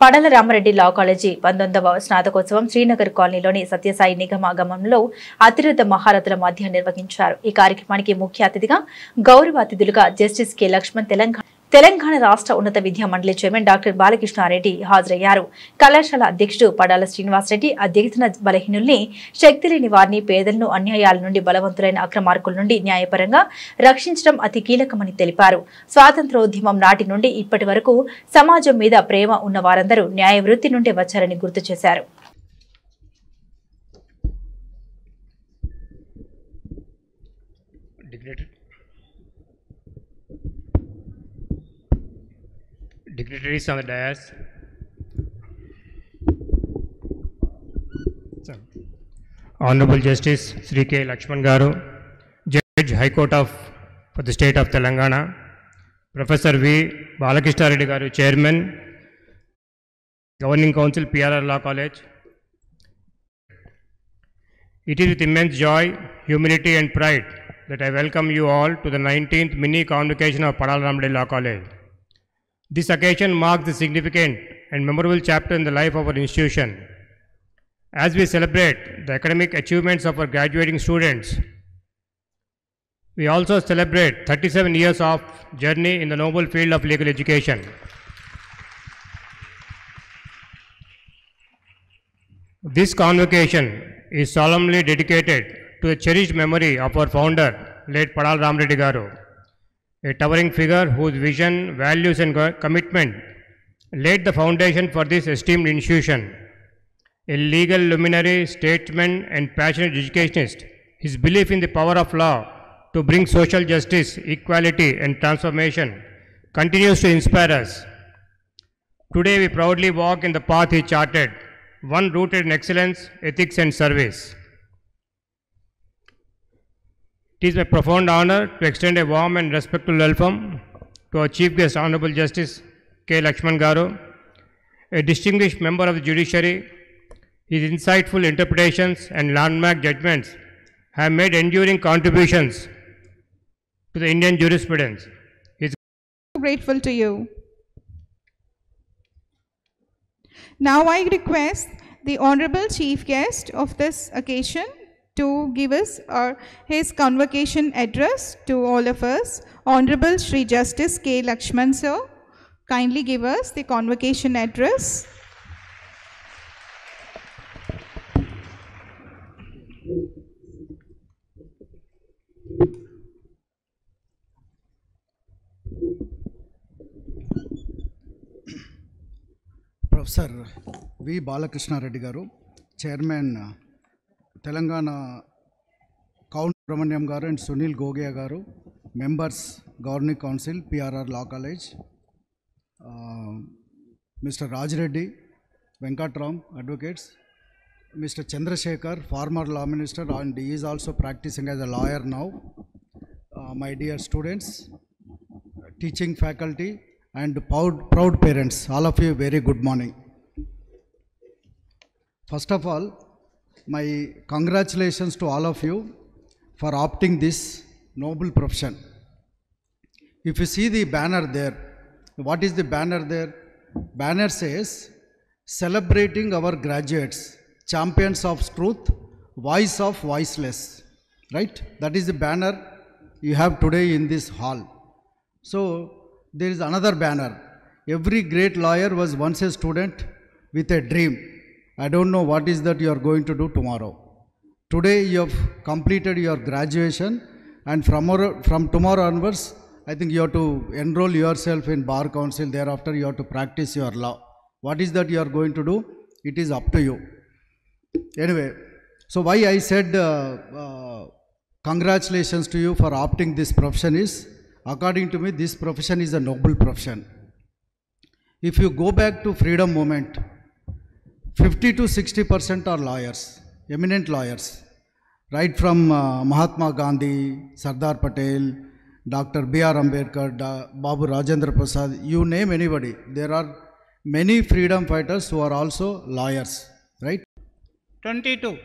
పడల రామరెడ్డి లా college 19వ స్నాతకోత్సవం Srinagar కాలనీలోని సత్యసాయి నిగమాగమంలో అతిరథ మహారథుల మధ్య నిర్వహించారు. ఈ కార్యక్రమానికి ముఖ్య అతిథిగా గౌరవ అతిథులుగా జస్టిస్ కె లక్ష్మణ్ తెలంగాణ రాష్ట్ర ఉన్నత విద్యా మండలి చైర్మన్ డాక్టర్ బాలకృష్ణారెడ్డి హాజరయ్యారు. కళాశాల అధ్యక్షుడు పడాల శ్రీనివాసరెడ్డి అధ్యక్షతన బలహీనుల్ని, శక్తి లేని వారిని, పేదలను అన్యాయాల నుండి, బలవంతులైన అక్రమార్కుల నుండి న్యాయపరంగా రక్షించడం అతి కీలకమని తెలిపారు. స్వాతంత్రోద్యమం నాటి నుండి ఇప్పటి వరకు సమాజం మీద ప్రేమ ఉన్న వారందరూ న్యాయ వృత్తి నుండి వచ్చారని గుర్తు చేశారు. Dignitaries on the dais, Honorable Justice Sri K. Lakshman Garu, Judge High Court for the State of Telangana, Professor V. Balakrishna Reddy Garu, Chairman, Governing Council, PRR Law College. It is with immense joy, humility and pride that I welcome you all to the 19th mini convocation of Padal Ramadedi Law College. This occasion marks a significant and memorable chapter in the life of our institution. As we celebrate the academic achievements of our graduating students, we also celebrate 37 years of journey in the noble field of legal education. This convocation is solemnly dedicated to the cherished memory of our founder, late Padal Ramadedi Garu, a towering figure whose vision, values and commitment laid the foundation for this esteemed institution. A legal luminary, statesman and passionate educationist, his belief in the power of law to bring social justice, equality and transformation continues to inspire us. Today we proudly walk in the path he charted, one rooted in excellence, ethics and service. It is my profound honor to extend a warm and respectful welcome to our Chief Guest, Honorable Justice K. Lakshman Garu, a distinguished member of the judiciary. His insightful interpretations and landmark judgments have made enduring contributions to the Indian jurisprudence. He is grateful to you. Now I request the Honorable Chief Guest of this occasion to give us his convocation address to all of us. Honorable Shri Justice K. Lakshman sir, kindly give us the convocation address. Professor V. Balakrishna Reddy Garu, Chairman Telangana Count Brahmanyam Garu and Sunil Gogia Garu, Members Governing Council, PRR Law College, Mr. Raj Reddy, Venkatram, Advocates, Mr. Chandrasekhar, former Law Minister and he is also practicing as a lawyer now, my dear students, teaching faculty and proud parents, all of you very good morning. First of all, my congratulations to all of you for opting this noble profession. If you see the banner there, what is the banner there? Banner says, celebrating our graduates, champions of truth, voice of voiceless, right? That is the banner you have today in this hall. So there is another banner. Every great lawyer was once a student with a dream. I don't know what is that you are going to do tomorrow. Today you have completed your graduation and from tomorrow onwards, I think you have to enroll yourself in Bar Council. Thereafter you have to practice your law. What is that you are going to do? It is up to you. Anyway, so why I said congratulations to you for opting this profession is, according to me, this profession is a noble profession. If you go back to freedom movement, 50 to 60% are lawyers, eminent lawyers, right from Mahatma Gandhi, Sardar Patel, Dr. B.R. Ambedkar, Babu Rajendra Prasad, you name anybody. There are many freedom fighters who are also lawyers, right? 22.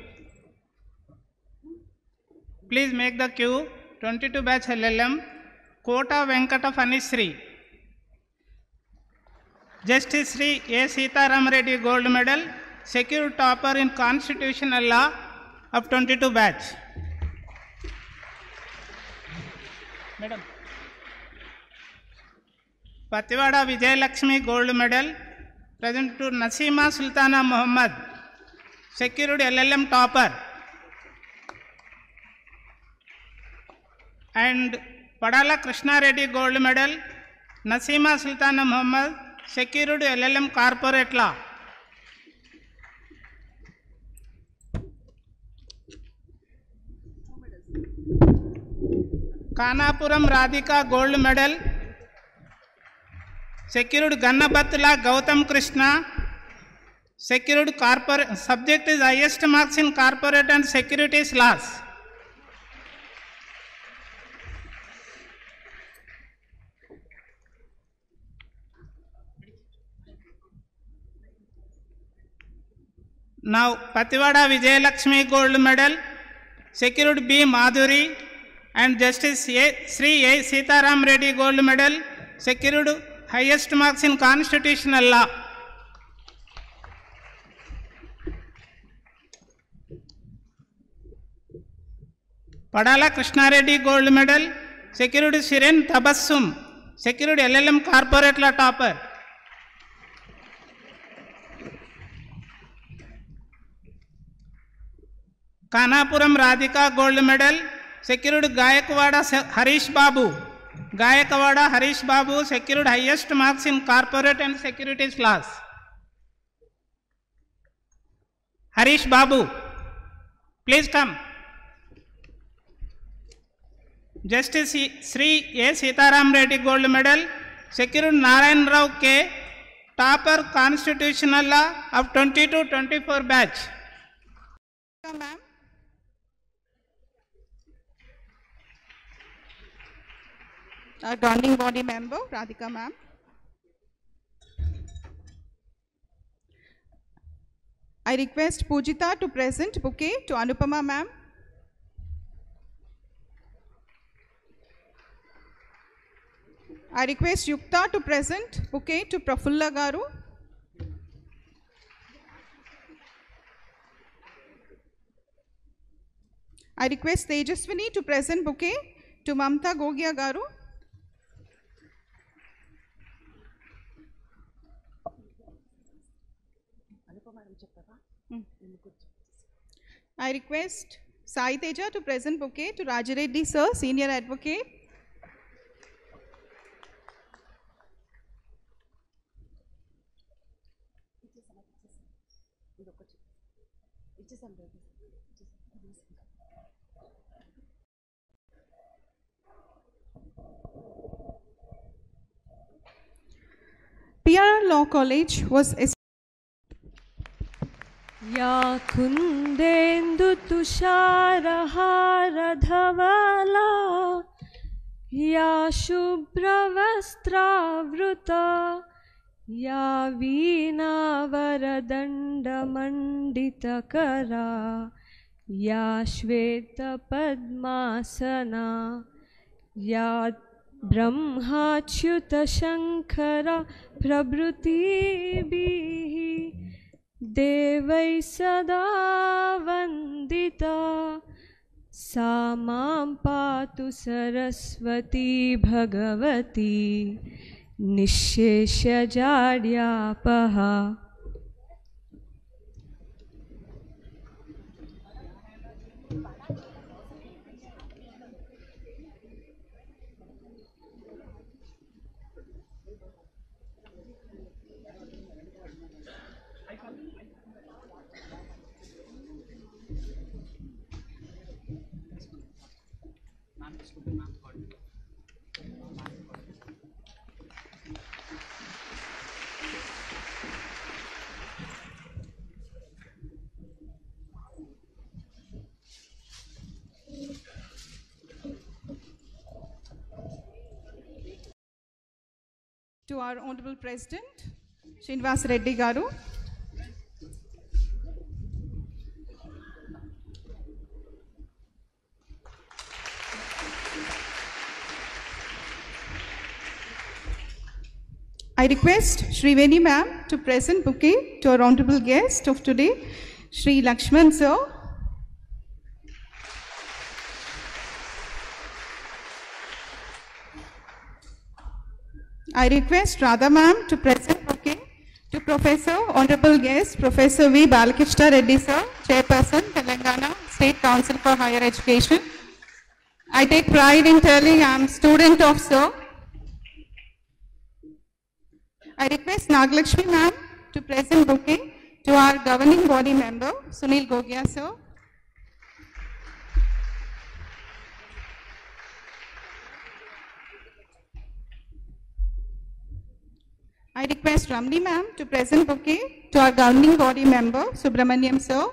Please make the queue. 22 batch LLM, Kota Venkata Fanisri. Justice Sri A. Sitaram Reddy Gold Medal, secured topper in Constitutional Law of 22 batch. Madam. Patiwada Vijay Lakshmi Gold Medal, present to Nasima Sultana Muhammad, secured LLM topper. And Padala Krishna Reddy Gold Medal, Nasima Sultana Muhammad, secured LLM corporate law. Kanapuram Radhika Gold Medal, secured Gannabatla Gautam Krishna, secured corporate, subject is highest marks in corporate and securities laws. Now Patiwada Vijay Lakshmi Gold Medal, secured B. Madhuri, and Justice Sri A. Sitaram Reddy Gold Medal, secured highest marks in Constitutional Law. Padala Krishna Reddy Gold Medal, secured Shiren Tabassum, secured LLM corporate law topper. Kanapuram Radhika Gold Medal, secured Gayakwada Harish Babu. Gayakwada Harish Babu secured highest marks in corporate and securities laws. Harish Babu, please come. Justice Sri A. Sitaram Reddy Gold Medal, secured Narayan Rao K. topper Constitutional Law of 22-24 batch. Ma'am. Our governing body member, Radhika ma'am. I request Pujita to present bouquet to Anupama ma'am. I request Yukta to present bouquet to Prafulla Garu. I request Tejaswini to present bouquet to Mamta Gogia Garu. I request Sai Teja to present bouquet to Rajareddy sir, senior advocate. PR Law College was या कुंदेन्दु तुषारहारधवला या शुभ्रवस्त्रावृता या वीणावरदण्डमण्डितकरा या श्वेतपद्मासना या ब्रह्माच्युतशङ्करा प्रभृतिभिः देवै सदा वन्दिता सा मां पातु Saraswati Bhagwati निःशेषजाड्यापहा। To our Honorable President, Srinivas Reddy Garu. I request Sriveni ma'am to present bouquet to our honorable guest of today, Sri Lakshman sir. I request Radha ma'am to present bouquet to Professor, honorable guest, Professor V. Balakrishna Reddy sir, Chairperson, Telangana State Council for Higher Education. I take pride in telling I am student of sir. I request Nagalakshmi ma'am to present bouquet to our governing body member, Sunil Gogia sir. I request Ramni ma'am to present bouquet to our governing body member, Subramaniam sir.